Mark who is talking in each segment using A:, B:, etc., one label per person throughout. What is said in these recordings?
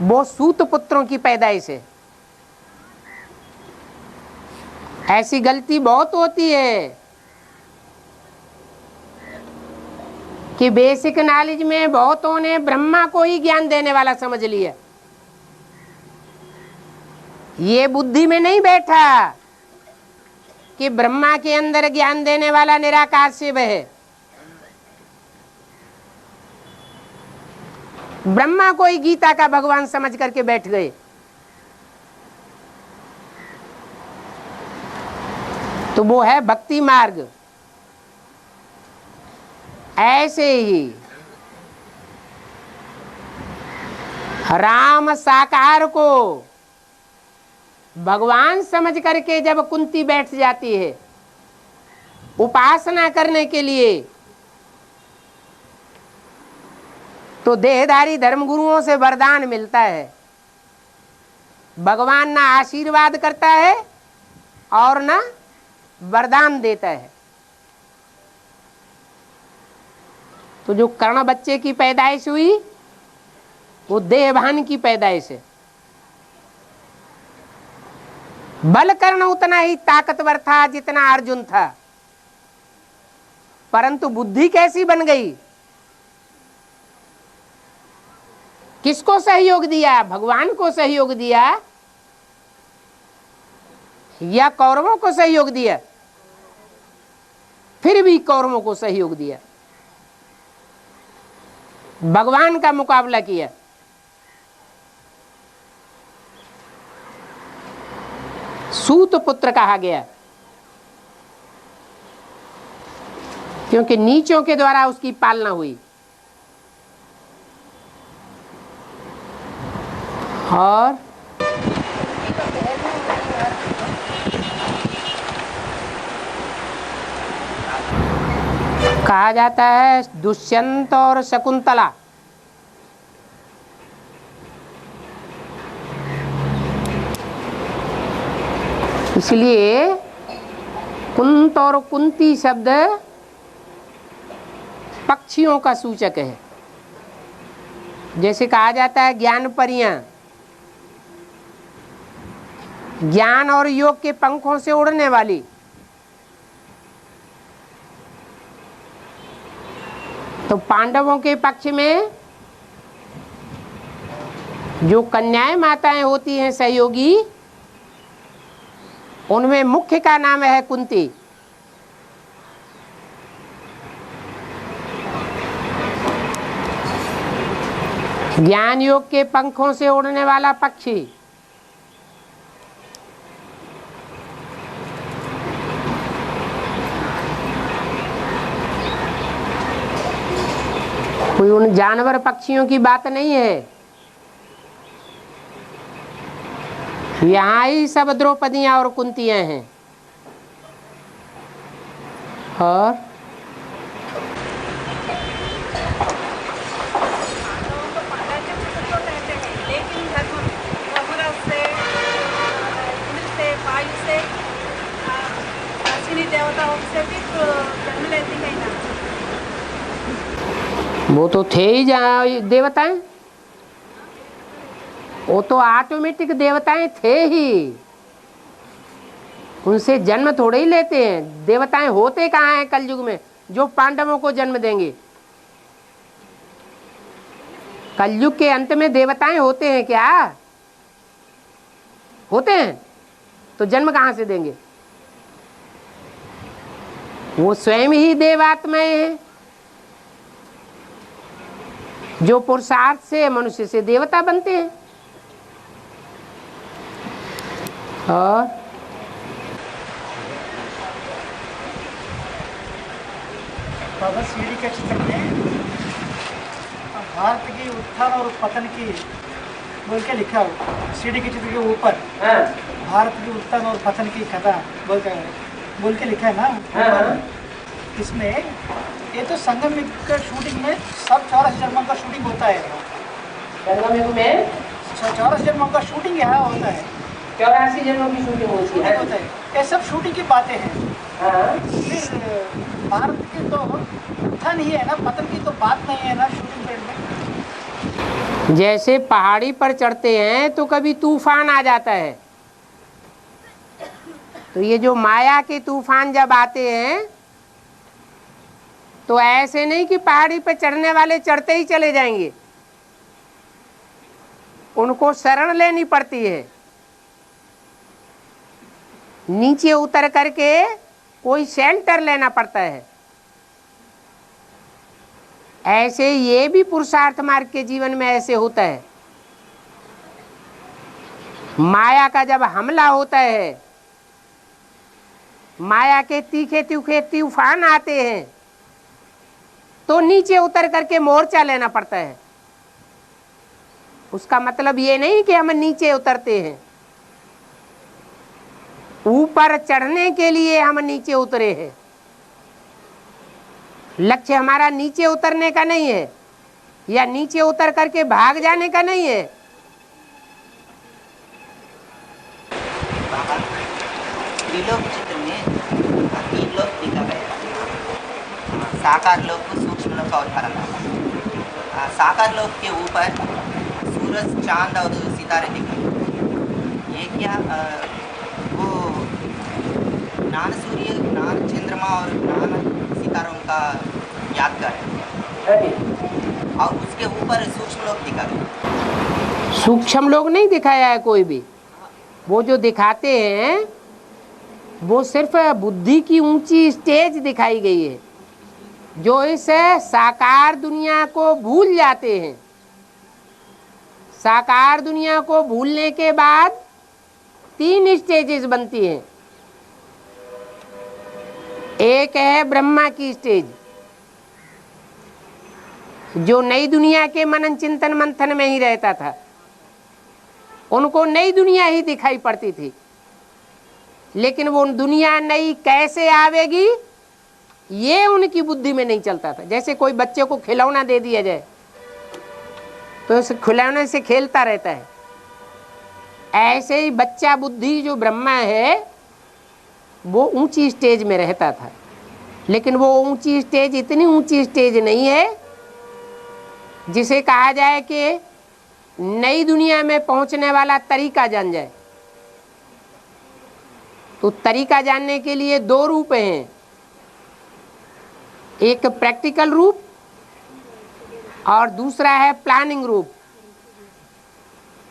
A: वो सूत पुत्रों की पैदाइश है। ऐसी गलती बहुत होती है कि बेसिक नॉलेज में बहुतों ने ब्रह्मा को ही ज्ञान देने वाला समझ लिया। ये बुद्धि में नहीं बैठा कि ब्रह्मा के अंदर ज्ञान देने वाला निराकार शिव है। ब्रह्मा को ही गीता का भगवान समझ करके बैठ गए। तो वो है भक्ति मार्ग। ऐसे ही राम साकार को भगवान समझ करके जब कुंती बैठ जाती है उपासना करने के लिए, तो देहधारी धर्मगुरुओं से वरदान मिलता है। भगवान ना आशीर्वाद करता है और ना वरदान देता है। तो जो कर्ण बच्चे की पैदाइश हुई वो देहभान की पैदाइश है। बल कर्ण उतना ही ताकतवर था जितना अर्जुन था, परंतु बुद्धि कैसी बन गई? किसको सहयोग दिया? भगवान को सहयोग दिया या कौरवों को सहयोग दिया? फिर भी कौरवों को सहयोग दिया, भगवान का मुकाबला किया। सूत पुत्र कहा गया क्योंकि नीचों के द्वारा उसकी पालना हुई। और कहा जाता है दुष्यंत और शकुंतला, इसलिए कुंत और कुंती शब्द पक्षियों का सूचक है। जैसे कहा जाता है ज्ञान परियां, ज्ञान और योग के पंखों से उड़ने वाली। तो पांडवों के पक्ष में जो कन्याएं माताएं होती हैं सहयोगी, उनमें मुख्य का नाम है कुंती। ज्ञान योग के पंखों से उड़ने वाला पक्षी कोई उन जानवर पक्षियों की बात नहीं है। यहाँ ही सब द्रौपदियां और कुंतियां हैं। और वो तो थे ही देवताएं, वो तो ऑटोमेटिक देवताएं थे ही, उनसे जन्म थोड़े ही लेते हैं। देवताएं होते कहाँ हैं कलयुग में जो पांडवों को जन्म देंगे? कलयुग के अंत में देवताएं होते हैं क्या? होते हैं तो जन्म कहाँ से देंगे? वो स्वयं ही देवात्माएं हैं जो पुरुषार्थ से मनुष्य से देवता बनते हैं। और
B: बाबा सीढ़ी के चित्र में भारत की उत्थान और पतन की बोल के लिखा हो, सीढ़ी के चित्र के ऊपर भारत की उत्थान और पतन की कथा बोल के लिखा है ना। इसमें ये तो संगम युग का शूटिंग में सब 84 जन्मों का शूटिंग होता है।
A: संगम युग में
B: 84 जन्मों का शूटिंग यहाँ होता है।
A: 84 जन्मों की शूटिंग होती है।
B: होता है। ये सब शूटिंग की बातें हैं। फिर भारत की तो उत्थान ही है ना, पतन की तो बात नहीं है ना शूटिंग पीरियड में।
A: जैसे पहाड़ी पर चढ़ते हैं तो कभी तूफान आ जाता है, तो ये जो माया के तूफान जब आते हैं तो ऐसे नहीं कि पहाड़ी पर चढ़ने वाले चढ़ते ही चले जाएंगे, उनको शरण लेनी पड़ती है, नीचे उतर करके कोई शेल्टर लेना पड़ता है। ऐसे ये भी पुरुषार्थ मार्ग के जीवन में ऐसे होता है। माया का जब हमला होता है, माया के तीखे तीखे तूफान आते हैं, तो नीचे उतर करके मोर्चा लेना पड़ता है। उसका मतलब ये नहीं कि हम नीचे उतरते हैं, ऊपर चढ़ने के लिए हम नीचे उतरे हैं। लक्ष्य हमारा नीचे उतरने का नहीं है या नीचे उतर करके भाग जाने का नहीं है।
C: त्रिलोक चित्र में 3 लोक दिखा गया, साकार लोक, सूक्ष्म लोक और परम लोक। साकार लोक के ऊपर सूरज, चांद और सितारे दिखे। ये क्या वो ज्ञान सूर्य, ज्ञान चंद्रमा और ज्ञान सितारों का यादगार है, और उसके ऊपर सूक्ष्म लोक दिखा गया।
A: सूक्ष्म लोक नहीं दिखाया है कोई भी, वो जो दिखाते हैं वो सिर्फ बुद्धि की ऊंची स्टेज दिखाई गई है, जो इस साकार दुनिया को भूल जाते हैं। साकार दुनिया को भूलने के बाद 3 स्टेजेस बनती हैं। एक है ब्रह्मा की स्टेज, जो नई दुनिया के मनन चिंतन मंथन में ही रहता था, उनको नई दुनिया ही दिखाई पड़ती थी, लेकिन वो दुनिया नई कैसे आवेगी ये उनकी बुद्धि में नहीं चलता था। जैसे कोई बच्चे को खिलौना दे दिया जाए तो उस खिलौने से खेलता रहता है, ऐसे ही बच्चा बुद्धि जो ब्रह्मा है वो ऊंची स्टेज में रहता था, लेकिन वो ऊंची स्टेज इतनी ऊंची स्टेज नहीं है जिसे कहा जाए कि नई दुनिया में पहुंचने वाला तरीका जान जाए। तो तरीका जानने के लिए 2 रूप हैं, एक प्रैक्टिकल रूप और दूसरा है प्लानिंग रूप।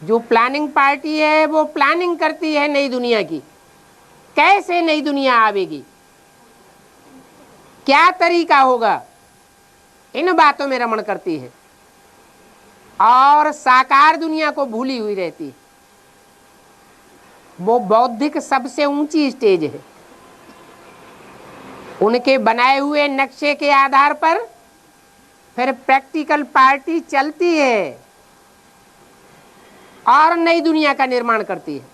A: जो प्लानिंग पार्टी है वो प्लानिंग करती है नई दुनिया की, कैसे नई दुनिया आवेगी, क्या तरीका होगा, इन बातों में रमण करती है, और साकार दुनिया को भूली हुई रहती है। वो बौद्धिक सबसे ऊंची स्टेज है। उनके बनाए हुए नक्शे के आधार पर फिर प्रैक्टिकल पार्टी चलती है और नई दुनिया का निर्माण करती है।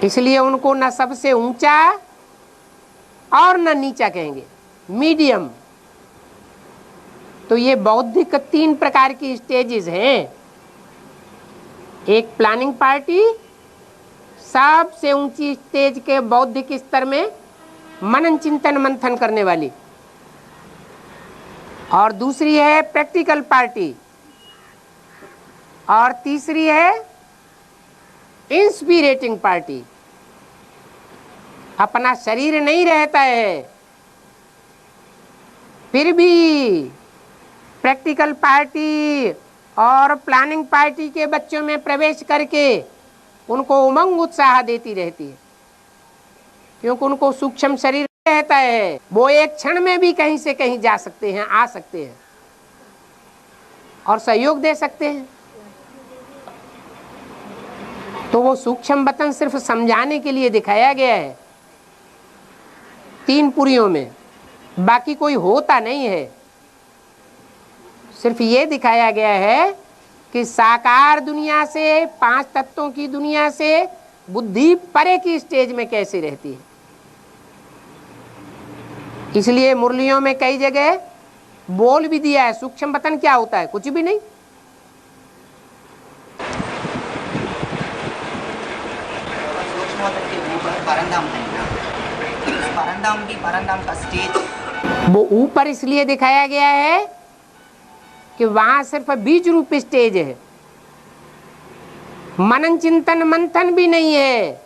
A: इसलिए उनको न सबसे ऊंचा और न नीचा कहेंगे, मीडियम। तो ये बौद्धिक 3 प्रकार की स्टेजेस हैं। एक प्लानिंग पार्टी, सबसे ऊंची स्टेज के बौद्धिक स्तर में मनन चिंतन मंथन करने वाली, और दूसरी है प्रैक्टिकल पार्टी, और तीसरी है इंस्पिरेटिंग पार्टी। अपना शरीर नहीं रहता है, फिर भी प्रैक्टिकल पार्टी और प्लानिंग पार्टी के बच्चों में प्रवेश करके उनको उमंग उत्साह देती रहती है, क्योंकि उनको सूक्ष्म शरीर रहता है। वो एक क्षण में भी कहीं से कहीं जा सकते हैं, आ सकते हैं और सहयोग दे सकते हैं। तो वो सूक्ष्म वतन सिर्फ समझाने के लिए दिखाया गया है 3 पुरियों में, बाकी कोई होता नहीं है। सिर्फ ये दिखाया गया है कि साकार दुनिया से, 5 तत्वों की दुनिया से बुद्धि परे की स्टेज में कैसे रहती है। इसलिए मुरलियों में कई जगह बोल भी दिया है, सूक्ष्म वतन क्या होता है, कुछ भी नहीं।
C: सूक्ष्म वतन के ऊपर परंधाम है ना, परंधाम का स्टेज
A: वो ऊपर इसलिए दिखाया गया है कि वहां सिर्फ बीज रूप स्टेज है, मनन चिंतन मंथन भी नहीं है,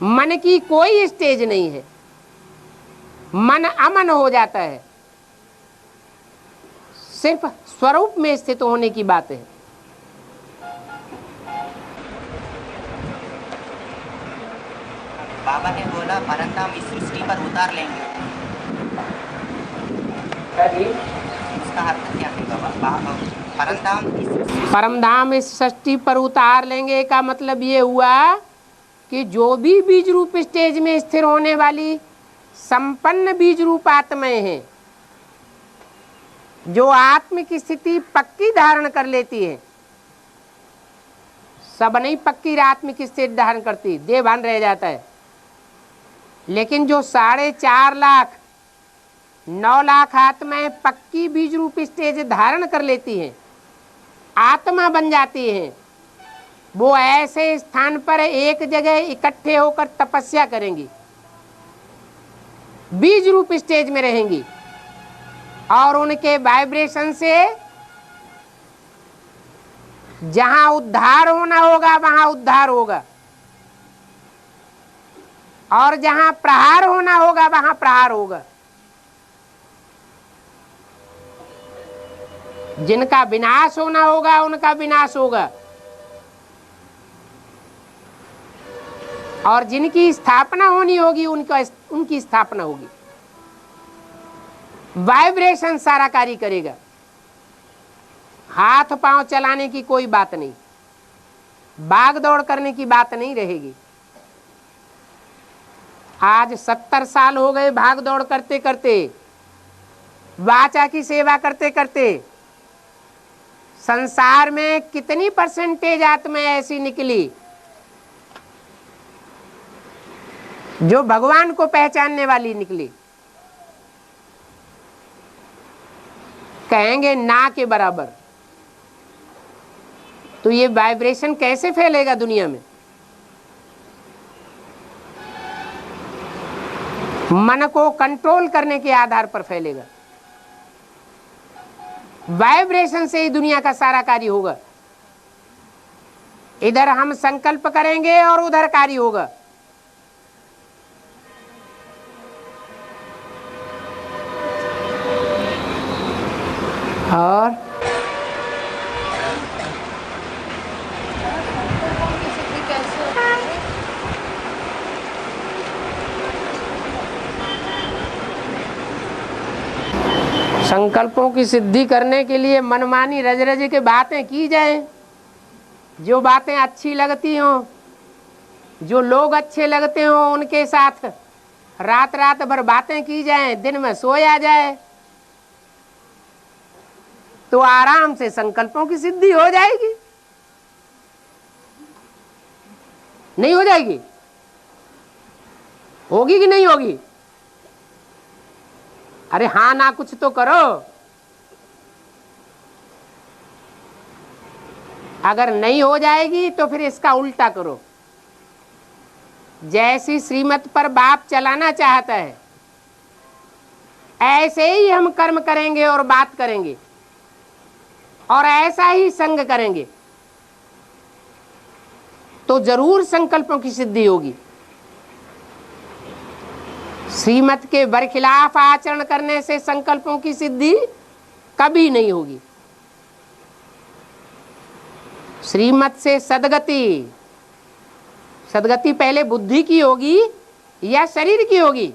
A: मन की कोई स्टेज नहीं है, मन अमन हो जाता है, सिर्फ स्वरूप में स्थित होने की बात है।
C: बाबा ने बोला परंतम इस सृष्टि पर उतार लेंगे, उसका अर्थ क्या है बाबा?
A: परम धाम इस सृष्टि पर उतार लेंगे का मतलब ये हुआ कि जो भी बीज रूप स्टेज में स्थिर होने वाली संपन्न बीज रूप आत्माएं हैं, जो आत्म की स्थिति पक्की धारण कर लेती है, सब नहीं पक्की आत्म की स्थिति धारण करती, देह भान रह जाता है, लेकिन जो 4.5 लाख 9 लाख आत्माएं पक्की बीज रूप स्टेज धारण कर लेती हैं, आत्मा बन जाती हैं, वो ऐसे स्थान पर एक जगह इकट्ठे होकर तपस्या करेंगी, बीज रूप स्टेज में रहेंगी और उनके वाइब्रेशन से जहां उद्धार होना होगा वहां उद्धार होगा और जहां प्रहार होना होगा वहां प्रहार होगा। जिनका विनाश होना होगा उनका विनाश होगा और जिनकी स्थापना होनी होगी उनकी स्थापना होगी। वाइब्रेशन सारा कार्य करेगा, हाथ पांव चलाने की कोई बात नहीं, भाग दौड़ करने की बात नहीं रहेगी। आज 70 साल हो गए भाग दौड़ करते करते, वाचा की सेवा करते करते। संसार में कितनी परसेंटेज आत्माएं ऐसी निकली जो भगवान को पहचानने वाली निकली? कहेंगे ना के बराबर। तो ये वाइब्रेशन कैसे फैलेगा दुनिया में? मन को कंट्रोल करने के आधार पर फैलेगा। वाइब्रेशन से ही दुनिया का सारा कार्य होगा। इधर हम संकल्प करेंगे और उधर कार्य होगा। और संकल्पों की सिद्धि करने के लिए मनमानी रज रज के बातें की जाएं, जो बातें अच्छी लगती हों, जो लोग अच्छे लगते हों, उनके साथ रात रात भर बातें की जाएं, दिन में सोया जाए, तो आराम से संकल्पों की सिद्धि हो जाएगी। नहीं हो जाएगी? होगी कि नहीं होगी? अरे हाँ ना कुछ तो करो। अगर नहीं हो जाएगी तो फिर इसका उल्टा करो। जैसी श्रीमत पर बाप चलाना चाहता है ऐसे ही हम कर्म करेंगे और बात करेंगे और ऐसा ही संग करेंगे तो जरूर संकल्पों की सिद्धि होगी। श्रीमत के बरखिलाफ आचरण करने से संकल्पों की सिद्धि कभी नहीं होगी। श्रीमत से सदगति, सदगति पहले बुद्धि की होगी या शरीर की होगी?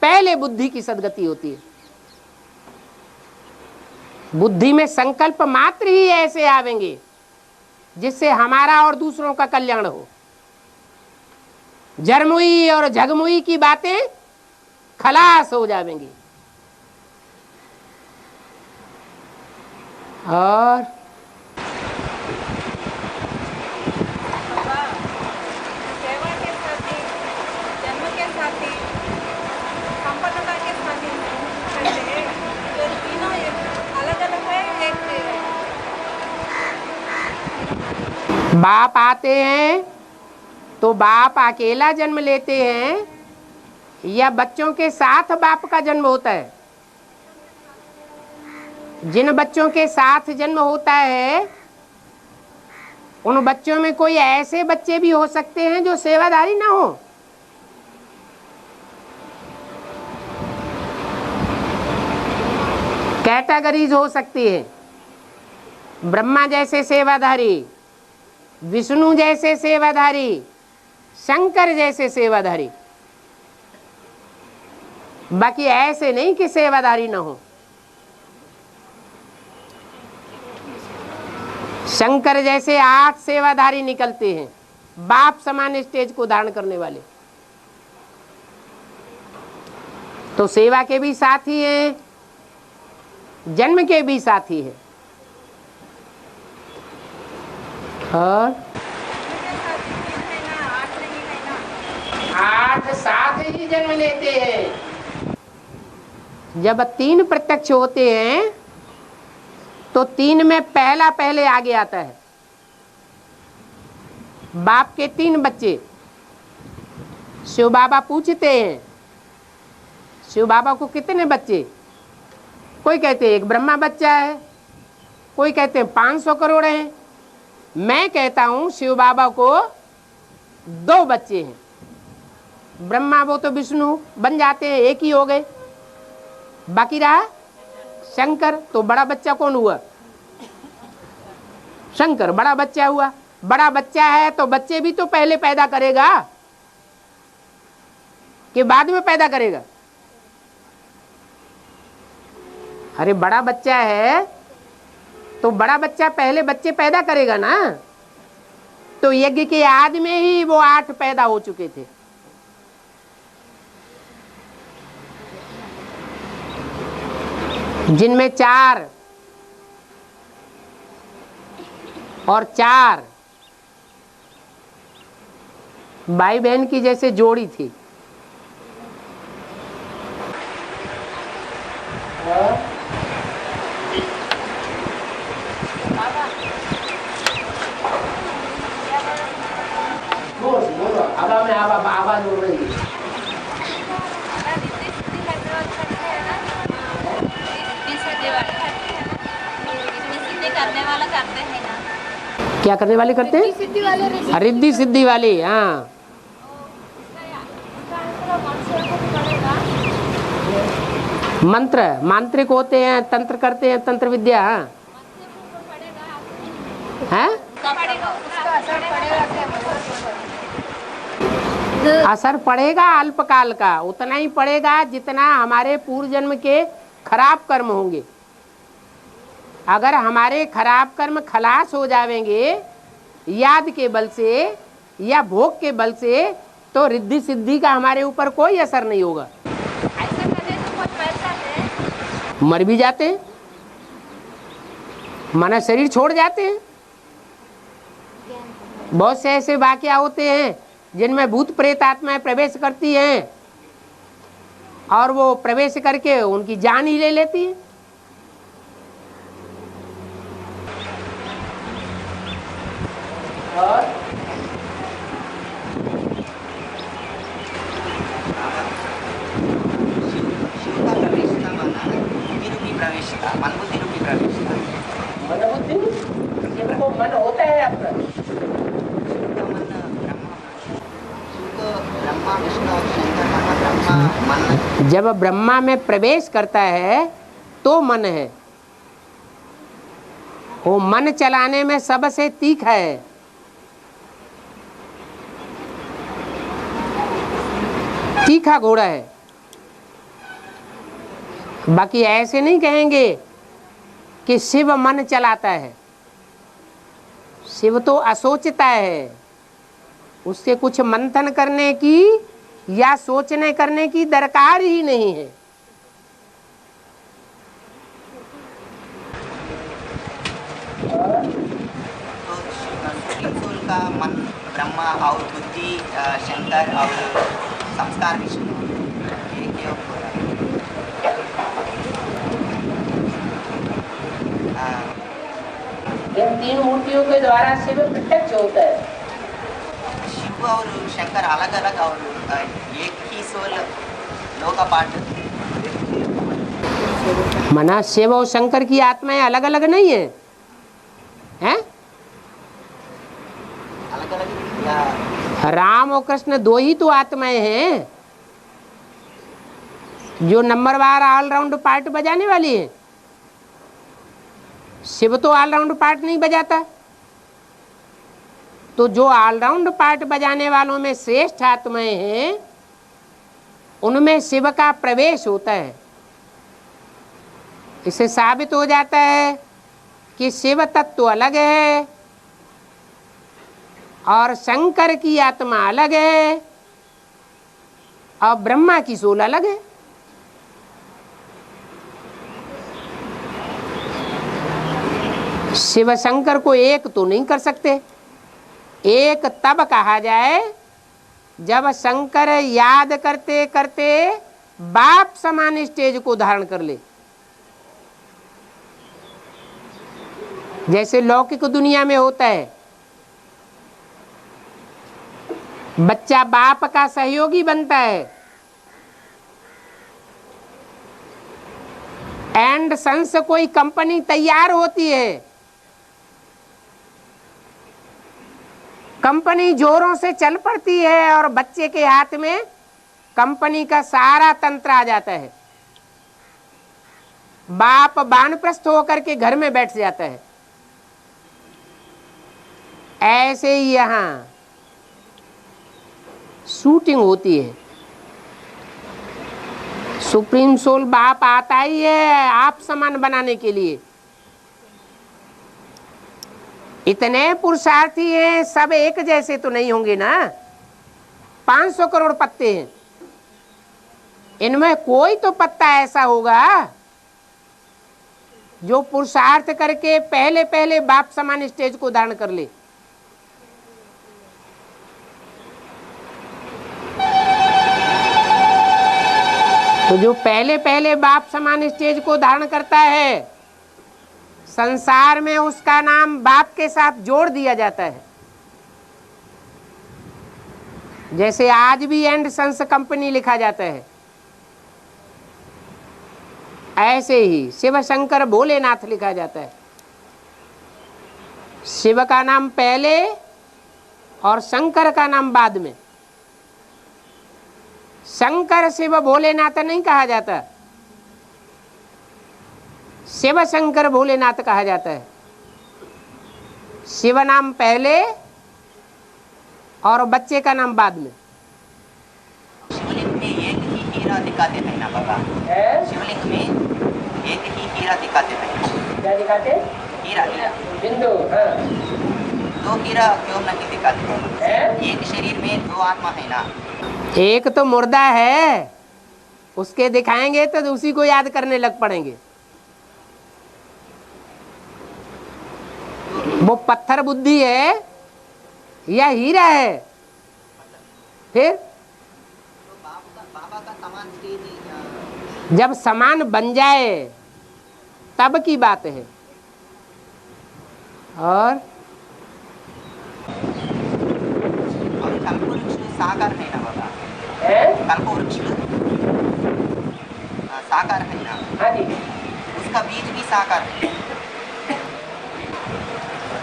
A: पहले बुद्धि की सदगति होती है। बुद्धि में संकल्प मात्र ही ऐसे आवेंगे जिससे हमारा और दूसरों का कल्याण हो। जरमुई और झगमुई की बातें खलास हो जाएंगी। और
D: सेवा के साथी, जन्म के साथी, संपन्नता के साथी कहते हैं, तो तीनों अलग अलग है, एक है।
A: बाप आते हैं तो बाप अकेला जन्म लेते हैं या बच्चों के साथ बाप का जन्म होता है? जिन बच्चों के साथ जन्म होता है उन बच्चों में कोई ऐसे बच्चे भी हो सकते हैं जो सेवाधारी ना हो। कैटेगरीज हो सकती है, ब्रह्मा जैसे सेवाधारी, विष्णु जैसे सेवाधारी, शंकर जैसे सेवाधारी। बाकी ऐसे नहीं कि सेवाधारी ना हो। शंकर जैसे 8 सेवाधारी निकलते हैं, बाप समान स्टेज को धारण करने वाले। तो सेवा के भी साथी हैं, जन्म के भी साथी हैं। और 8 साथ ही जन्म लेते हैं। जब 3 प्रत्यक्ष होते हैं तो 3 में पहला पहले आगे आता है। बाप के 3 बच्चे। शिव बाबा पूछते हैं, शिव बाबा को कितने बच्चे? कोई कहते हैं 1 ब्रह्मा बच्चा है, कोई कहते हैं 500 करोड़ हैं। मैं कहता हूं शिव बाबा को 2 बच्चे हैं। ब्रह्मा वो तो विष्णु बन जाते हैं, 1 ही हो गए। बाकी रहा शंकर। तो बड़ा बच्चा कौन हुआ? शंकर बड़ा बच्चा हुआ। बड़ा बच्चा है तो बच्चे भी तो पहले पैदा करेगा कि बाद में पैदा करेगा? अरे बड़ा बच्चा है तो बड़ा बच्चा पहले बच्चे पैदा करेगा ना। तो यज्ञ के आदि में ही वो 8 पैदा हो चुके थे। जिनमें 4 और 4 भाई बहन की जैसे जोड़ी थी। आवाज हो रही है।
D: करने वाला करते हैं ना।
A: क्या करने वाले करते हैं? रिद्धि सिद्धि वाले। हाँ, मंत्र मांत्रिक होते हैं, तंत्र करते हैं, तंत्र विद्या। हाँ, असर पड़ेगा अल्पकाल का, उतना ही पड़ेगा जितना हमारे पूर्व जन्म के खराब कर्म होंगे। अगर हमारे खराब कर्म खलास हो जाएंगे याद के बल से या भोग के बल से, तो रिद्धि सिद्धि का हमारे ऊपर कोई असर नहीं होगा।
D: ऐसा करने से बहुत पैसा है।
A: मर भी जाते हैं, माना शरीर छोड़ जाते हैं। बहुत से ऐसे वाकया होते हैं जिनमें भूत प्रेत आत्माएं प्रवेश करती हैं और वो प्रवेश करके उनकी जान ही ले लेती है। और
C: शिव का प्रवेश का माना बुद्धि रूपी प्रवेश का, मन बुद्धि रूपी प्रवेश का।
A: मन बुद्धि शिव को मन होता है आपका।
C: ब्रह्मा विष्णु शंकर महाब्रह्मा मन।
A: जब ब्रह्मा में प्रवेश करता है तो मन है। वो मन चलाने में सबसे तीखा है। तीखा घोड़ा है। बाकी ऐसे नहीं कहेंगे कि शिव मन चलाता है। शिव तो असोचता है, उससे कुछ मंथन करने की या सोचने करने की दरकार ही नहीं है।
C: तो त्रिशूल का मन ब्रह्मा और बुद्धि शंकर और संस्कार विष्णु, ये क्या हो रहा है?
A: इन 3 मूर्तियों के द्वारा शिव प्रत्यक्ष होता है।
C: शिव और शंकर अलग अलग और एक ही सोल लोका पाठ।
A: मना शिव और शंकर की आत्माएं अलग अलग नहीं है, हैं?
C: अलग अलग या
A: राम और कृष्ण दो ही तो आत्माएं हैं जो नंबरवार ऑलराउंड पार्ट बजाने वाली है। शिव तो ऑलराउंड पार्ट नहीं बजाता, तो जो ऑलराउंड पार्ट बजाने वालों में श्रेष्ठ आत्माएं हैं उनमें शिव का प्रवेश होता है। इससे साबित हो जाता है कि शिव तत्व अलग है और शंकर की आत्मा अलग है और ब्रह्मा की सोल अलग है। शिव शंकर को एक तो नहीं कर सकते। एक तब कहा जाए जब शंकर याद करते करते बाप समान स्टेज को धारण कर ले। जैसे लौकिक दुनिया में होता है, बच्चा बाप का सहयोगी बनता है, एंड सन्स कोई कंपनी तैयार होती है, कंपनी जोरों से चल पड़ती है और बच्चे के हाथ में कंपनी का सारा तंत्र आ जाता है। बाप वानप्रस्थ होकर के घर में बैठ जाता है। ऐसे ही यहां शूटिंग होती है। सुप्रीम सोल बाप आता ही है आप समान बनाने के लिए। इतने पुरुषार्थी हैं, सब एक जैसे तो नहीं होंगे ना। 500 करोड़ पत्ते हैं, इनमें कोई तो पत्ता ऐसा होगा जो पुरुषार्थ करके पहले पहले बाप समान स्टेज को धारण कर ले। तो जो पहले पहले बाप समान स्टेज को धारण करता है, संसार में उसका नाम बाप के साथ जोड़ दिया जाता है। जैसे आज भी एंड सन्स कंपनी लिखा जाता है, ऐसे ही शिव शंकर भोलेनाथ लिखा जाता है। शिव का नाम पहले और शंकर का नाम बाद में। शंकर शिव भोलेनाथ नहीं कहा जाता, शिव शंकर भोलेनाथ कहा जाता है। शिव नाम पहले और बच्चे का नाम बाद में।
C: शिवलिंग में एक ही हीरा दिखाते हैं ना बाबा। शिवलिंग में एक ही हीरा दिखाते हैं।
A: क्या दिखाते?
C: हीरा हीरा
A: बिंदु। हाँ।
C: दो हीरा क्यों नहीं दिखाते हैं? एक शरीर में दो आत्मा है ना।
A: एक तो मुर्दा है, उसके दिखाएंगे तो उसी को याद करने लग पड़ेंगे। वो पत्थर बुद्धि है या हीरा है? फिर
C: बाबा का समान स्टेज
A: जब समान बन जाए तब की बात है। और
C: कल्पवृक्ष साकार है ना बाबा। कल्पवृक्ष साकार है ना।
A: हाँ जी।
C: उसका बीज भी साकार है।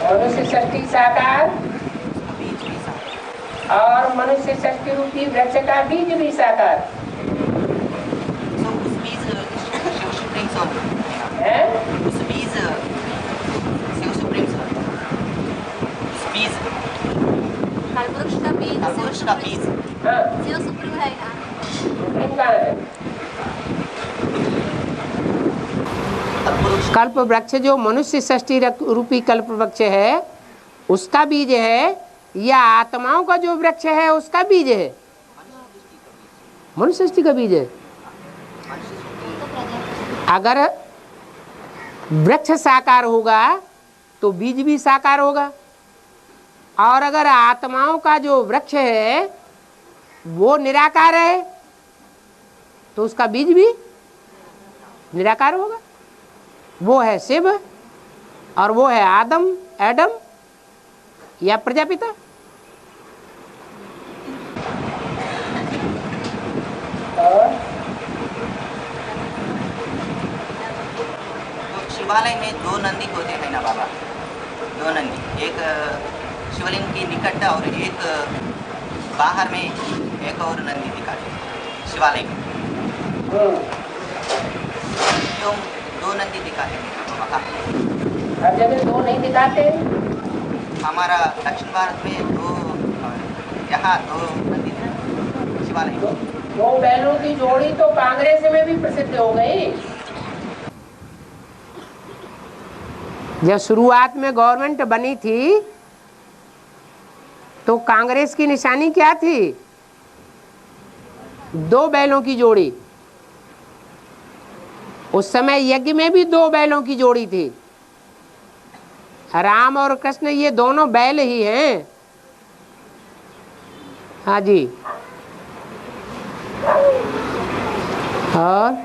A: मनुष्य सृष्टि साकार
C: उसका बीज भी साकार
A: और मनुष्य सृष्टि रूपी वृक्ष का बीज भी साकार।
C: तो उस बीज शिव सुप्रीम सोल
A: है।
C: उस बीज शिव सुप्रीम सोल उस बीज
D: कल्पवृक्ष का बीज
C: कल्पवृक्ष का बीज
A: हाँ,
D: शिव सुप्रीम है क्या?
A: सुप्रीम का है।
C: कल्पवृक्ष
A: कल्प वृक्ष जो मनुष्य सृष्टि रूपी कल्प वृक्ष है उसका बीज है, या आत्माओं का जो वृक्ष है उसका बीज है? मनुष्य सृष्टि का बीज है। अगर वृक्ष साकार होगा तो बीज भी साकार होगा, और अगर आत्माओं का जो वृक्ष है वो निराकार है तो उसका बीज भी निराकार होगा। वो है शिव और वो है एडम या प्रजापिता।
C: शिवालय में 2 नंदी होते हैं ना बाबा, 2 नंदी, एक शिवलिंग के निकट और एक बाहर में एक और नंदी दिखाते हैं शिवालय में। क्यों 2 नंदी दिखाते हैं वहाँ?
A: हर जगह 2 नहीं दिखाते।
C: हमारा दक्षिण भारत में 2, यहाँ 2 नंदी हैं शिवालय में।
A: 2 बैलों की जोड़ी तो कांग्रेस में भी प्रसिद्ध हो गई। जब शुरुआत में गवर्नमेंट बनी थी तो कांग्रेस की निशानी क्या थी? 2 बैलों की जोड़ी। उस समय यज्ञ में भी 2 बैलों की जोड़ी थी। राम और कृष्ण ये दोनों बैल ही हैं। हाँ जी। और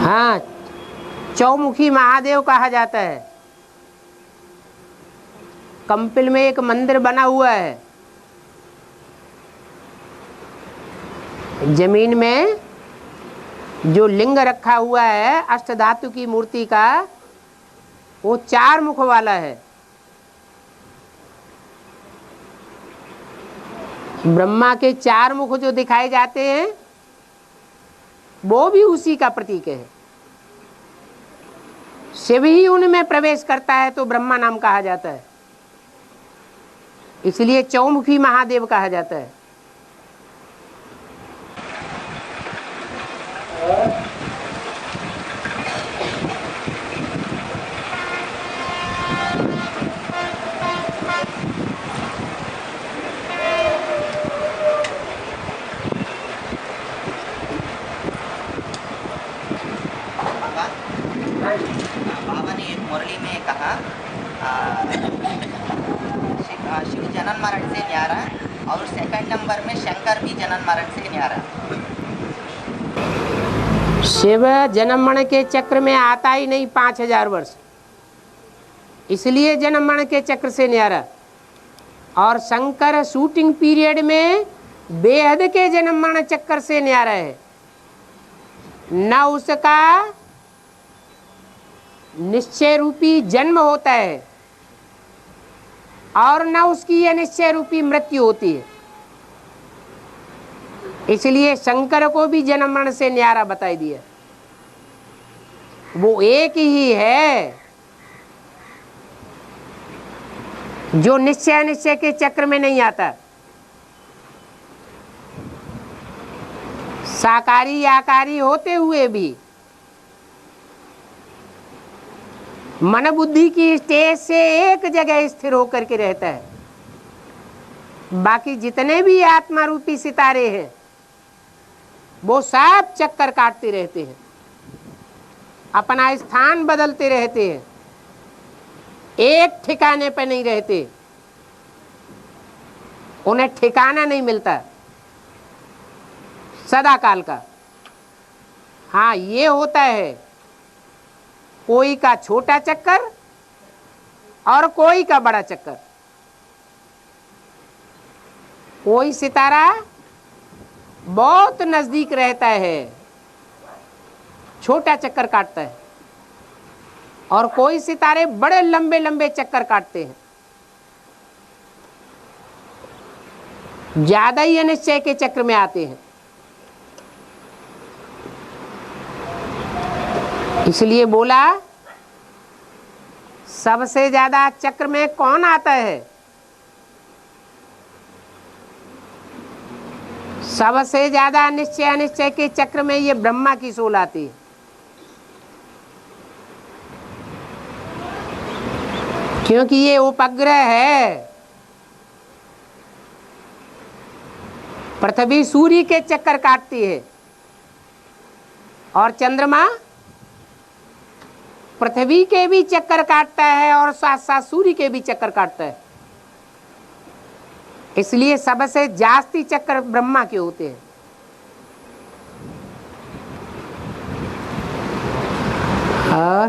A: हाँ, चौमुखी महादेव कहा जाता है। कंपिल में एक मंदिर बना हुआ है। जमीन में जो लिंग रखा हुआ है अष्टधातु की मूर्ति का, वो 4 मुख वाला है। ब्रह्मा के 4 मुख जो दिखाए जाते हैं वो भी उसी का प्रतीक है। शिव ही उनमें प्रवेश करता है तो ब्रह्मा नाम कहा जाता है, इसलिए चौमुखी महादेव कहा जाता है।
C: बाबा ने एक मुरली में कहा शिव जनन मरण से न्यारा, और सेकंड नंबर में शंकर भी जनन मरण से न्यारा।
A: शिव जन्म मरण के चक्र में आता ही नहीं 5000 वर्ष, इसलिए जन्म मरण के चक्र से न्यारा। और शंकर शूटिंग पीरियड में बेहद के जन्म मरण चक्कर से न्यारा है। न उसका निश्चय रूपी जन्म होता है और न उसकी अनिश्चय रूपी मृत्यु होती है, इसलिए शंकर को भी जन्म मरण से न्यारा बताई दिया। वो एक ही है जो निश्चय अनिश्चय के चक्र में नहीं आता। साकारी आकारी होते हुए भी मन बुद्धि की स्टेज से एक जगह स्थिर होकर के रहता है। बाकी जितने भी आत्मा रूपी सितारे हैं वो सब चक्कर काटते रहते हैं, अपना स्थान बदलते रहते हैं, एक ठिकाने पर नहीं रहते, उन्हें ठिकाना नहीं मिलता सदा काल का। हाँ, ये होता है कोई का छोटा चक्कर और कोई का बड़ा चक्कर। कोई सितारा बहुत नजदीक रहता है, छोटा चक्कर काटता है, और कोई सितारे बड़े लंबे लंबे चक्कर काटते हैं, ज्यादा ही अनिश्चय के चक्र में आते हैं। इसलिए बोला सबसे ज्यादा चक्र में कौन आता है? सबसे ज्यादा निश्चय अनिश्चय के चक्र में ये ब्रह्मा की सोल आती है। क्योंकि ये उपग्रह है, पृथ्वी सूर्य के चक्कर काटती है, और चंद्रमा पृथ्वी के भी चक्कर काटता है और साथ साथ सूर्य के भी चक्कर काटता है। इसलिए सबसे जास्ती चक्कर ब्रह्मा के होते हैं। और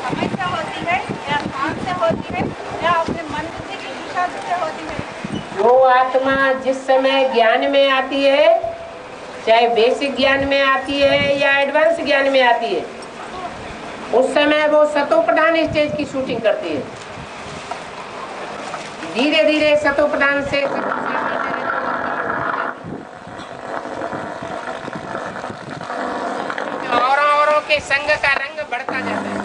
D: समय से होती है या ध्यान से होती है या अपने मन बुद्धि की दिशा से होती है?
A: वो आत्मा जिस समय ज्ञान में आती है, चाहे बेसिक ज्ञान में आती है या एडवांस ज्ञान में आती है, उस समय वो सतोप्रधान स्टेज की शूटिंग करती है। धीरे धीरे सतोप्रधान से औरों के संग का रंग बढ़ता जाता है।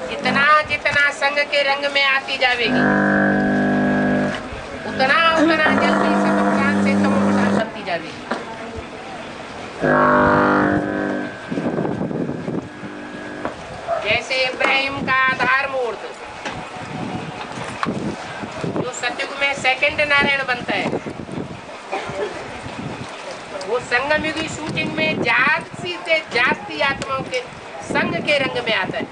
A: जितना जितना संग के रंग में आती जाएगी, उतना उतना जल्दी सतोप्रधान से तमोप्रधान बनती जाएगी। जैसे इब्राहिम का आधार मूर्त जो सतयुग में सेकंड नारायण बनता है, वो संगम युगी शूटिंग में जास्ती से जास्ती आत्माओं के संग के रंग में आता है।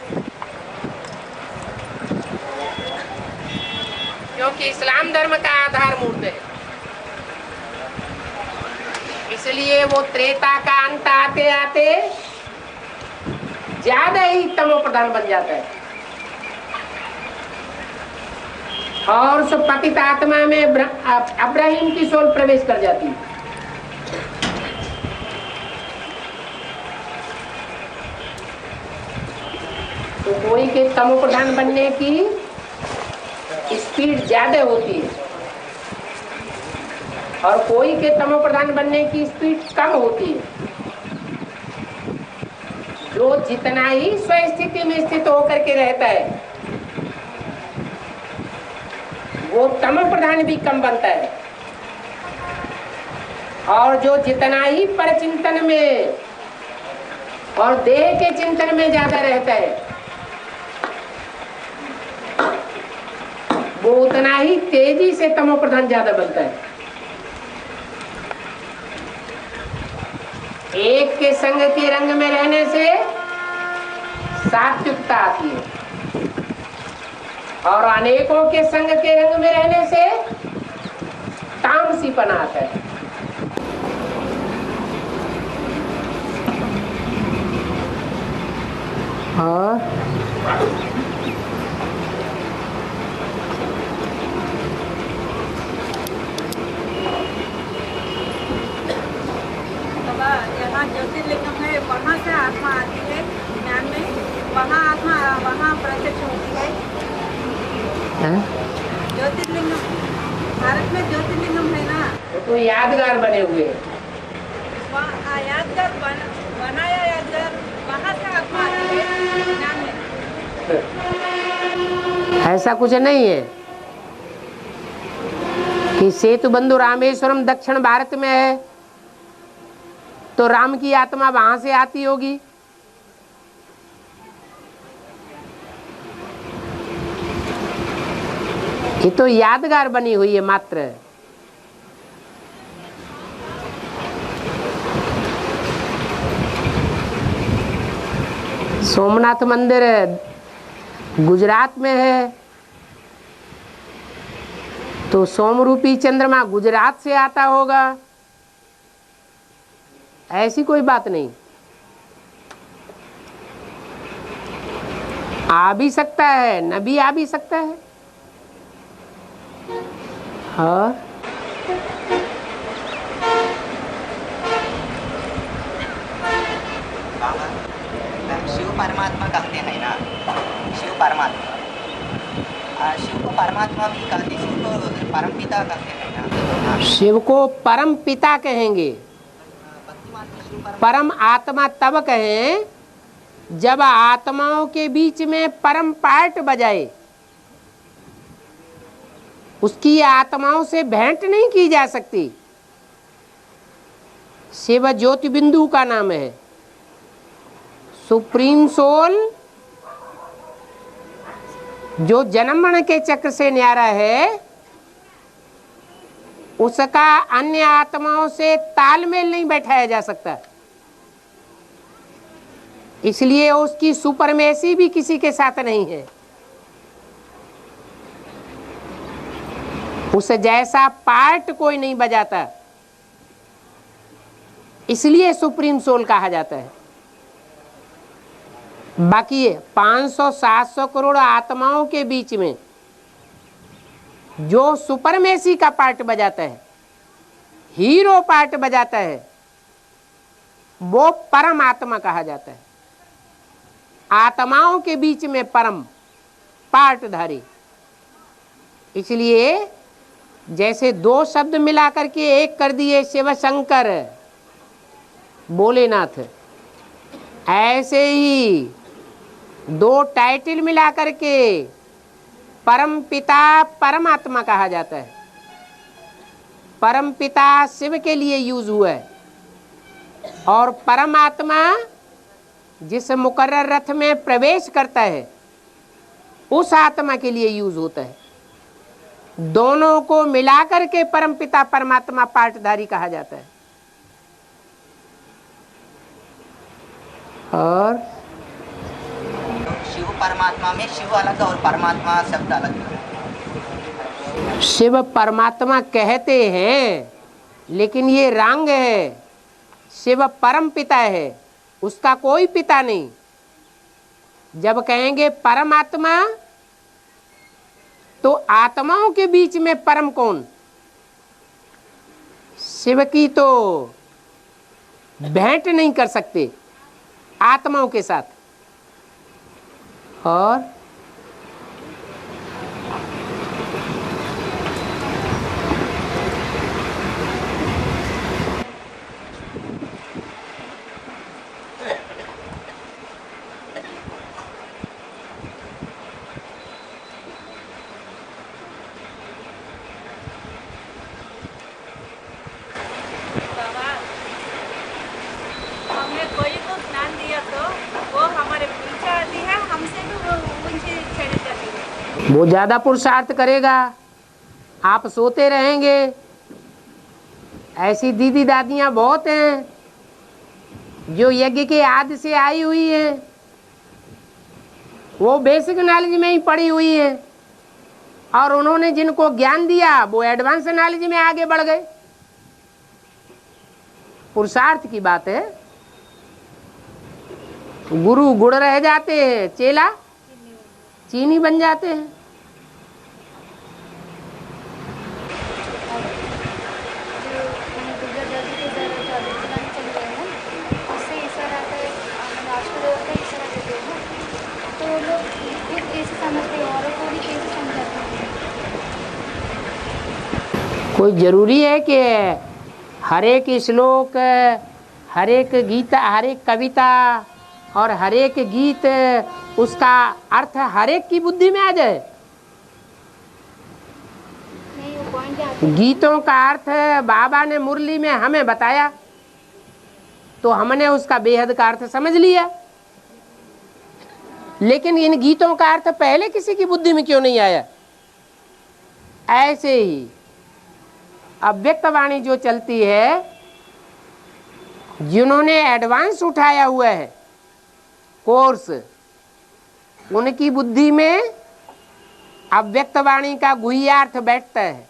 A: क्योंकि इस्लाम धर्म का आधार मूर्त है, इसलिए वो त्रेता का अंत आते आते ज्यादा ही तमो प्रधान बन जाता है और उस पतित आत्मा में अब्राहिम की सोल प्रवेश कर जाती है। तो कोई के तमो प्रधान बनने की स्पीड ज्यादा होती है और कोई के तमो प्रधान बनने की स्पीड कम होती है। जो जितना ही स्वस्थिति में स्थित होकर के रहता है, वो तमो प्रधान भी कम बनता है। और जो जितना ही परचिंतन में और देह के चिंतन में ज्यादा रहता है, वो उतना ही तेजी से तमो प्रधान ज्यादा बनता है। एक के संग के रंग में रहने से सात्विकता आती है और अनेकों के संग के रंग में रहने से तामसीपना आता है।
D: यहाँ ज्योतिर्लिंगम है, वहाँ से आत्मा आती है ज्ञान में, वहाँ आत्मा वहाँ प्रत्यक्ष होती है। ज्योतिर्लिंगम भारत में ज्योतिर्लिंगम है ना,
A: तो यादगार बने हुए
D: वहाँ यादगार बनाया यादगार, वहाँ से आत्मा आती है ज्ञान में।
A: ऐसा कुछ नहीं है कि सेतु बंधु रामेश्वरम दक्षिण भारत में है तो राम की आत्मा वहां से आती होगी। ये तो यादगार बनी हुई है मात्र। सोमनाथ मंदिर गुजरात में है तो सोमरूपी चंद्रमा गुजरात से आता होगा, ऐसी कोई बात नहीं। आ भी सकता है, न भी आ भी सकता है। हाँ
C: शिव परमात्मा कहते हैं ना, शिव परमात्मा, शिव को परमात्मा भी कहते हैं, शिव को परम पिता कहते हैं ना।
A: शिव को परम पिता कहेंगे, परम आत्मा तब कहें जब आत्माओं के बीच में परम पार्ट बजाए। उसकी आत्माओं से भेंट नहीं की जा सकती, शिव ज्योति बिंदु का नाम है। सुप्रीम सोल जो जन्म मरण के चक्र से न्यारा है, उसका अन्य आत्माओं से तालमेल नहीं बैठाया जा सकता, इसलिए उसकी सुपरमेसी भी किसी के साथ नहीं है। उस जैसा पार्ट कोई नहीं बजाता, इसलिए सुप्रीम सोल कहा जाता है। बाकी 500-700 करोड़ आत्माओं के बीच में जो सुपरमेसी का पार्ट बजाता है, हीरो पार्ट बजाता है, वो परम आत्मा कहा जाता है। आत्माओं के बीच में परम पार्टधारी। इसलिए जैसे दो शब्द मिलाकर के एक कर दिए शिव शंकर भोलेनाथ, ऐसे ही दो टाइटल मिलाकर के परम पिता परमात्मा कहा जाता है। परम पिता शिव के लिए यूज हुआ है और परमात्मा जिस मुकर्रर रथ में प्रवेश करता है उस आत्मा के लिए यूज होता है। दोनों को मिलाकर के परम पिता परमात्मा पार्टधारी कहा जाता है। और
C: शिव परमात्मा में शिव अलग और परमात्मा शब्द अलग है।
A: शिव परमात्मा कहते हैं, लेकिन ये रंग है। शिव परम पिता है, उसका कोई पिता नहीं। जब कहेंगे परमात्मा तो आत्माओं के बीच में परम कौन? शिव की तो भेंट नहीं कर सकते आत्माओं के साथ। और
D: हमने कोई तो ज्ञान दिया तो वो हमारे पीछे आती है, हमसे भी वो उनसे चली जाती है।
A: वो ज्यादा पुरुषार्थ करेगा, आप सोते रहेंगे। ऐसी दीदी दादियां बहुत हैं जो यज्ञ के आदि से आई हुई हैं, वो बेसिक नॉलेज में ही पड़ी हुई है, और उन्होंने जिनको ज्ञान दिया वो एडवांस नॉलेज में आगे बढ़ गए। पुरुषार्थ की बात है। गुरु गुड़ रह जाते हैं, चेला चीनी बन जाते हैं। कोई जरूरी है कि हर एक श्लोक, हर एक गीता, हर एक कविता और हर एक गीत उसका अर्थ हर एक की बुद्धि में आ जाए? गीतों का अर्थ बाबा ने मुरली में हमें बताया तो हमने उसका बेहद का अर्थ समझ लिया, लेकिन इन गीतों का अर्थ पहले किसी की बुद्धि में क्यों नहीं आया? ऐसे ही अव्यक्त वाणी जो चलती है, जिन्होंने एडवांस उठाया हुआ है कोर्स, उनकी बुद्धि में अव्यक्त वाणी का गुह्यार्थ बैठता है,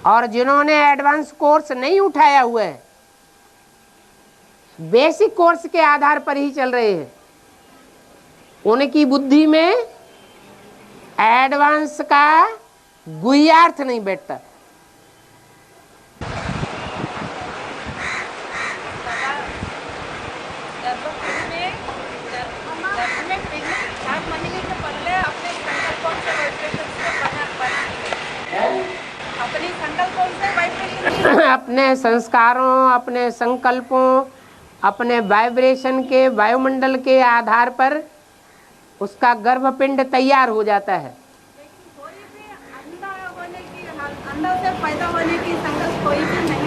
A: और जिन्होंने एडवांस कोर्स नहीं उठाया हुआ है, बेसिक कोर्स के आधार पर ही चल रहे हैं, उनकी बुद्धि में एडवांस का गुह्यार्थ नहीं बैठता। अपने संस्कारों, अपने संकल्पों, अपने वाइब्रेशन के, वायुमंडल के आधार पर उसका गर्भपिंड तैयार हो जाता है।
D: अंदर से पैदा होने की संकल्प कोई भी नहीं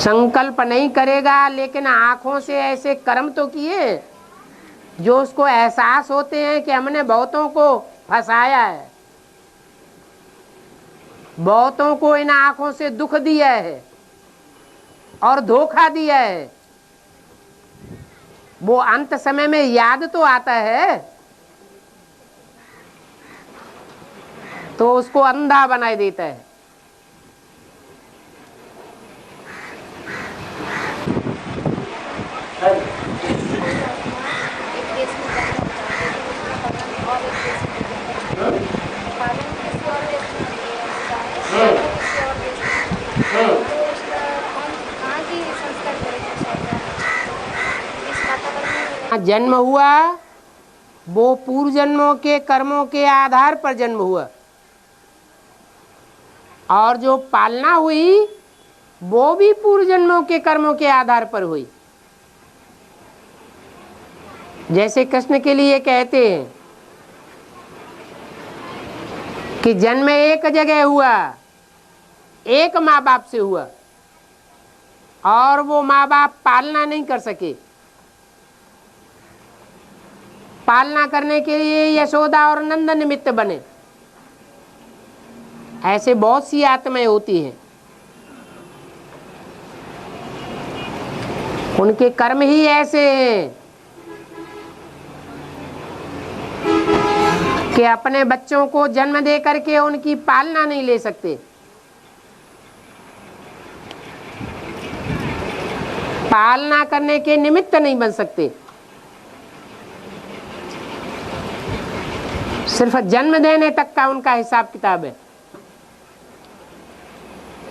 A: संकल्प नहीं करेगा, लेकिन आंखों से ऐसे कर्म तो किए जो उसको एहसास होते हैं कि हमने बहुतों को फंसाया है, बहुतों को इन आंखों से दुख दिया है और धोखा दिया है। वो अंत समय में याद तो आता है, तो उसको अंधा बना देता है। जन्म हुआ वो पूर्व जन्मों के कर्मों के आधार पर जन्म हुआ, और जो पालना हुई वो भी पूर्व जन्मों के कर्मों के आधार पर हुई। जैसे कृष्ण के लिए कहते हैं कि जन्म एक जगह हुआ, एक माँ बाप से हुआ, और वो माँ बाप पालना नहीं कर सके। पालना करने के लिए यशोदा और नंद निमित्त बने। ऐसे बहुत सी आत्माएं होती हैं, उनके कर्म ही ऐसे हैं कि अपने बच्चों को जन्म दे करके उनकी पालना नहीं ले सकते, पालना करने के निमित्त नहीं बन सकते, सिर्फ जन्म देने तक का उनका हिसाब किताब है।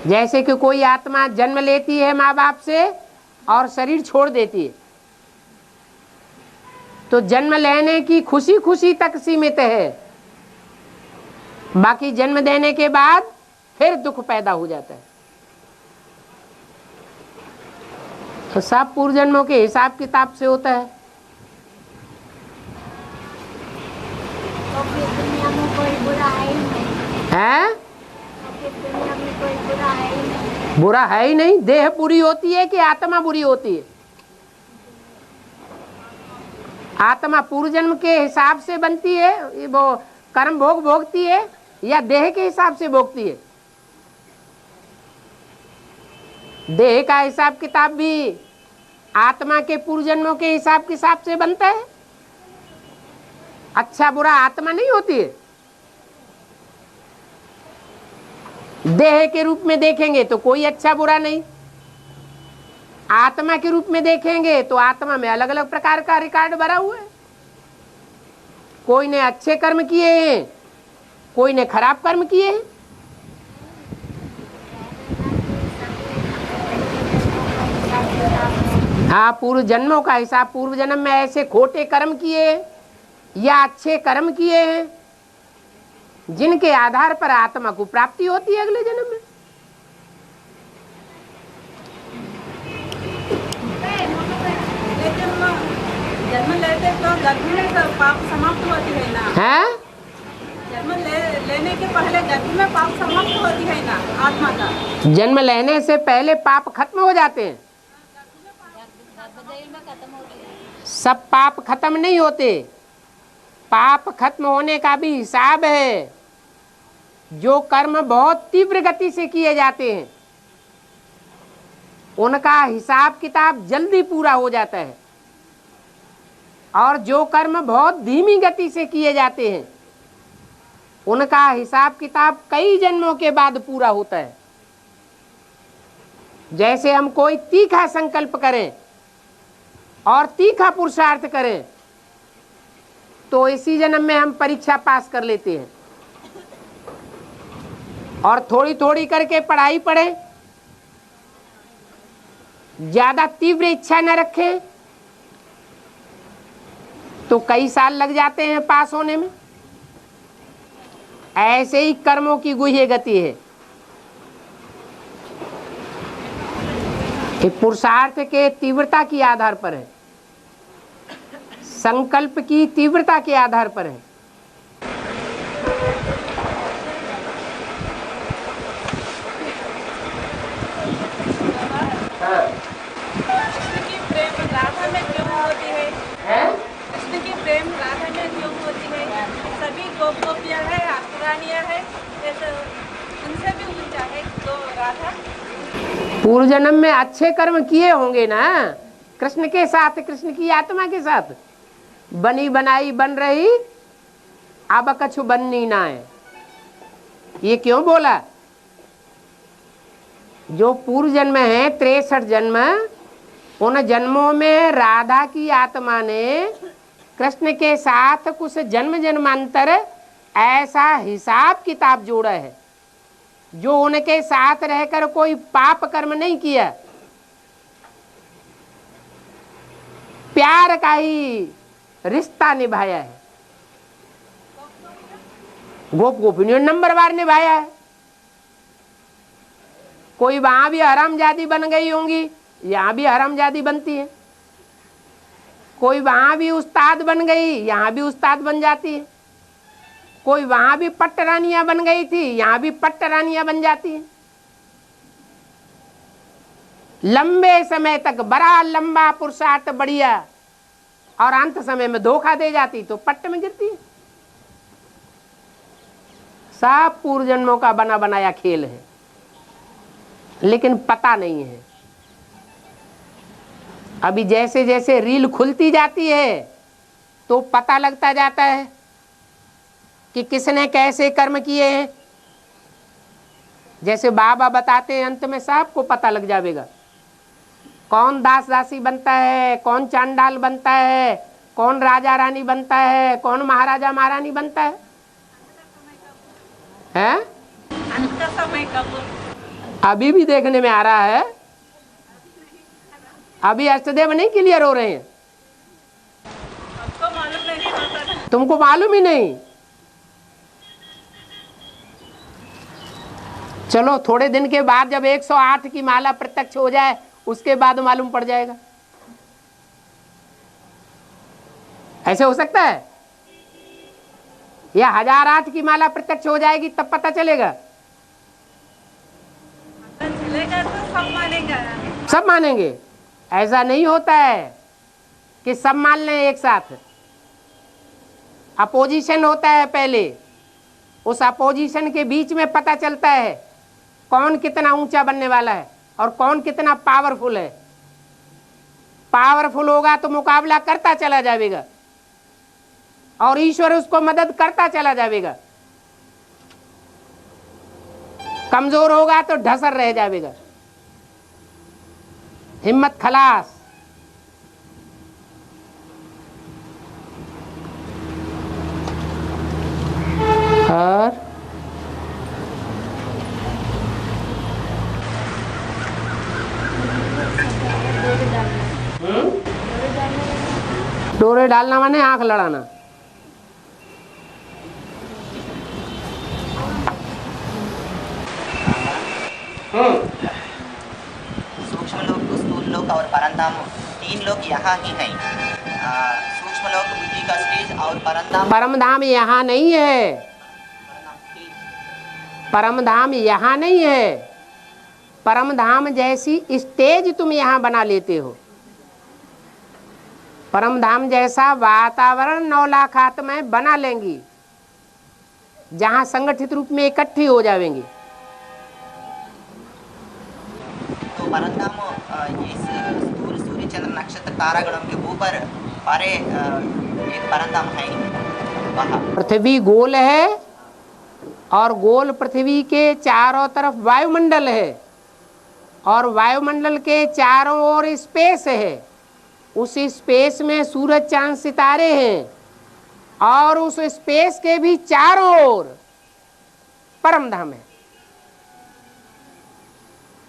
A: जैसे कि कोई आत्मा जन्म लेती है माँ बाप से और शरीर छोड़ देती है, तो जन्म लेने की खुशी खुशी तक सीमित है, बाकी जन्म देने के बाद फिर दुख पैदा हो जाता है। तो सब पूर्व जन्मों के हिसाब किताब से होता है।
E: तो फिर दुनिया में कोई बुरा है ही नहीं।
A: हैं?
E: तो फिर दुनिया में कोई बुरा है ही नहीं।
A: बुरा है ही नहीं। देह बुरी होती है कि आत्मा बुरी होती है? आत्मा पूर्व जन्म के हिसाब से बनती है, वो कर्म भोग भोगती है, या देह के हिसाब से भोगती है? देह का हिसाब किताब भी आत्मा के पूर्व जन्मों के हिसाब से बनता है। अच्छा बुरा आत्मा नहीं होती है। देह के रूप में देखेंगे तो कोई अच्छा बुरा नहीं, आत्मा के रूप में देखेंगे तो आत्मा में अलग अलग प्रकार का रिकॉर्ड भरा हुआ है। कोई ने अच्छे कर्म किए हैं, कोई ने खराब कर्म किए हैं। हाँ, पूर्व जन्मों का हिसाब, पूर्व जन्म में ऐसे खोटे कर्म किए हैं या अच्छे कर्म किए हैं जिनके आधार पर आत्मा को प्राप्ति होती है अगले जन्म में।
D: जन्म लेते तो गर्भ में पाप समाप्त होती है ना?
A: हैं?
D: जन्म लेने के पहले गर्भ में पाप समाप्त होती है ना आत्मा का?
A: जन्म लेने से पहले पाप खत्म हो जाते हैं। सब पाप खत्म नहीं होते, पाप खत्म होने का भी हिसाब है। जो कर्म बहुत तीव्र गति से किए जाते हैं उनका हिसाब किताब जल्दी पूरा हो जाता है, और जो कर्म बहुत धीमी गति से किए जाते हैं उनका हिसाब किताब कई जन्मों के बाद पूरा होता है। जैसे हम कोई तीखा संकल्प करें और तीखा पुरुषार्थ करें तो इसी जन्म में हम परीक्षा पास कर लेते हैं, और थोड़ी थोड़ी करके पढ़ाई पढ़ें, ज्यादा तीव्र इच्छा न रखें तो कई साल लग जाते हैं पास होने में। ऐसे ही कर्मों की गुह्य गति है। ये पुरुषार्थ के तीव्रता के आधार पर है, संकल्प की तीव्रता के आधार पर है। पूर्व जन्म में अच्छे कर्म किए होंगे ना, कृष्ण के साथ, कृष्ण की आत्मा के साथ। बनी बनाई बन रही, अब कछु बननी ना है, ये क्यों बोला? जो पूर्व जन्म है 63 जन्म, उन जन्मों में राधा की आत्मा ने कृष्ण के साथ कुछ जन्म जन्मांतर ऐसा हिसाब किताब जोड़ा है, जो उनके साथ रहकर कोई पाप कर्म नहीं किया, प्यार का ही रिश्ता निभाया है, गोप गोपिनियों नंबरवार निभाया है। कोई वहां भी हरामजादी बन गई होंगी, यहां भी हरामजादी बनती है। कोई वहां भी उस्ताद बन गई, यहां भी उस्ताद बन जाती है। कोई वहां भी पट्टरानियां बन गई थी, यहां भी पट्टरानियां बन जाती है। लंबे समय तक बड़ा लंबा पुरुषार्थ बढ़िया, और अंत समय में धोखा दे जाती तो पट्ट में गिरती है। सब पूर्व जन्मों का बना बनाया खेल है, लेकिन पता नहीं है। अभी जैसे जैसे रील खुलती जाती है तो पता लगता जाता है कि किसने कैसे कर्म किए हैं। जैसे बाबा बताते हैं, अंत में सबको पता लग जाएगा कौन दास दासी बनता है, कौन चांडाल बनता है, कौन राजा रानी बनता है, कौन महाराजा महारानी बनता है। हैं?
D: अंत का समय कब?
A: अभी भी देखने में आ रहा है। अभी अष्टदेव नहीं क्लियर हो रहे हैं,
D: आपको मालूम नहीं होता ना?
A: तुमको मालूम ही नहीं। चलो थोड़े दिन के बाद जब 108 की माला प्रत्यक्ष हो जाए, उसके बाद मालूम पड़ जाएगा। ऐसे हो सकता है, या 1008 की माला प्रत्यक्ष हो जाएगी तब पता चलेगा।
D: चलेगा तो सब मानेगा।
A: सब मानेंगे? ऐसा नहीं होता है कि सब मान लें एक साथ। अपोजिशन होता है पहले, उस अपोजिशन के बीच में पता चलता है कौन कितना ऊंचा बनने वाला है और कौन कितना पावरफुल है। पावरफुल होगा तो मुकाबला करता चला जाएगा और ईश्वर उसको मदद करता चला जाएगा। कमजोर होगा तो ढसर रह जाएगा, हिम्मत खलास। और डोरे डालना माने आंख लड़ाना।
C: सूक्ष्म लोक, स्थूल लोक और परंधाम, 3 लोक यहाँ ही हैं। सूक्ष्म लोक बुद्धि का स्टेज और परंधाम
A: परमधाम यहाँ नहीं है। परमधाम यहाँ नहीं है। परमधाम जैसी स्टेज तुम यहाँ बना लेते हो। परमधाम जैसा वातावरण 9 लाख आत्माएं बना लेंगी, जहाँ संगठित रूप में इकट्ठी हो जाएंगी।
C: तो परंधाम इस स्थूल सूर्य चंद्र नक्षत्र तारागणों के ऊपर परे एक परंधाम है वहाँ।
A: पृथ्वी गोल है और गोल पृथ्वी के चारों तरफ वायुमंडल है और वायुमंडल के चारों ओर स्पेस है। उस स्पेस में सूरज चांद सितारे हैं और उस स्पेस के भी चारों ओर परमधाम है।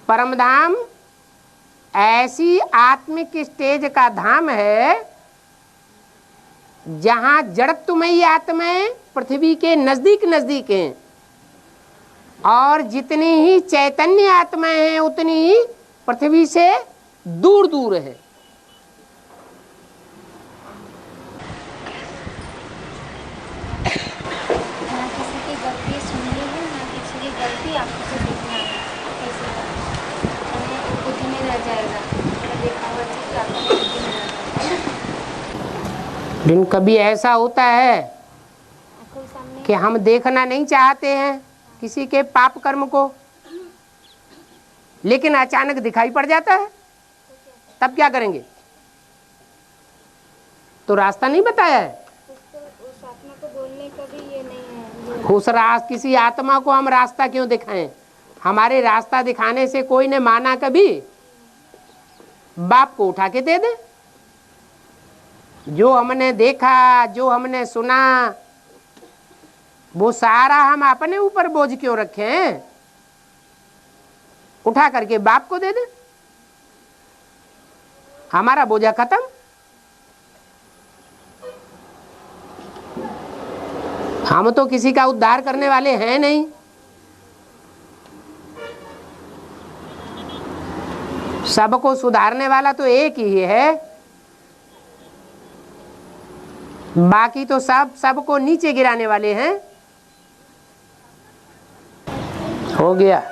A: परमधाम ऐसी आत्मिक स्टेज का धाम है जहां जड़त्वमयी आत्माएं पृथ्वी के नजदीक नजदीक हैं और जितनी ही चैतन्य आत्माएं हैं उतनी ही पृथ्वी से दूर दूर है।
E: ना किसी की गलती सुननी है, ना किसी की गलती आपको से देखना है। कैसे हमें बुद्धि में रह जाएगा, देखा हुआ चीज आपको बुद्धि में रह जाएगा।
A: लेकिन कभी ऐसा होता है
E: आंखों के सामने
A: कि हम देखना नहीं चाहते हैं किसी के पाप कर्म को, लेकिन अचानक दिखाई पड़ जाता है, तब क्या करेंगे? तो रास्ता नहीं बताया है।
E: उस आत्मा को बोलने का भी ये नहीं है।
A: उस किसी आत्मा को हम रास्ता क्यों दिखाएं? हमारे रास्ता दिखाने से कोई ने माना कभी? बाप को उठा के दे दे। जो हमने देखा, जो हमने सुना, वो सारा हम अपने ऊपर बोझ क्यों रखे हैं? उठा करके बाप को दे दे, हमारा बोझा खत्म। हम तो किसी का उद्धार करने वाले हैं नहीं। सबको सुधारने वाला तो एक ही है, बाकी तो सबको नीचे गिराने वाले हैं। हो गया।